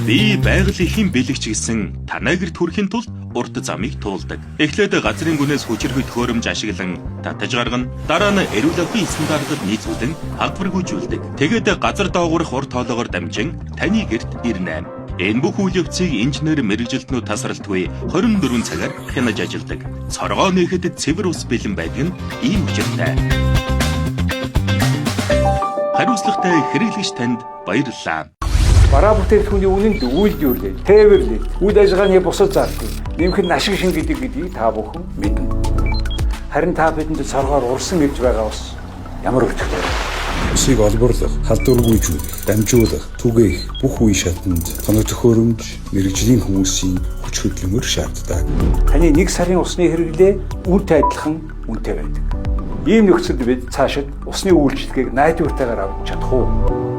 Би байгалийн бэлэгч гэсэн танай гэрт хүрэхийн тулд урт замыг туулдаг. Эхлээд газрын гүнээс хүчирхэг төхөөрөмж ашиглан татаж гаргана. Дараа нь эрүүл ахуйн стандартад нийцүүлэн хадваргүйжүүлдэг. Тэгээд газар доогоорох урт хоолоогоор дамжин таны гэрт ирнэ. Энэ бүх үйл явцыг инженер мэрэгжилтнүүд тасралтгүй 24 цагаар хянаж ажилладаг. Цоргоо нээхэд цэвэр ус бэлэн байдаг нь ийм учиртай. Хариуцлагатай хэрэглэгч танд баярлалаа. Бараа бүтээгдэхүүний үнэнд үйлдвэрлэл, тээвэрлэл, үйл ажиллагааны бусад зардал, нэмэх нь ашиг шин гэдгийг та бүхэн мэднэ. Харин та бидэнд цоргоор урсан гэж байгаа бас ямар өчтэй. Усыг олборлох, халдваргүйжүүлэх, дамжуулах, түгээх бүх үе шатанд тоног төхөөрөмж, мэрэгжлийн хүмүүсийн хүч хөдөлмөр шаарддаг. Таны 1 сарын усны хэрэглээ үнэтэй адилхан үнэтэй байдаг. Ийм нөхцөлд бид цаашид усны үйлчилгээг найдвартайгаар авч чадах уу?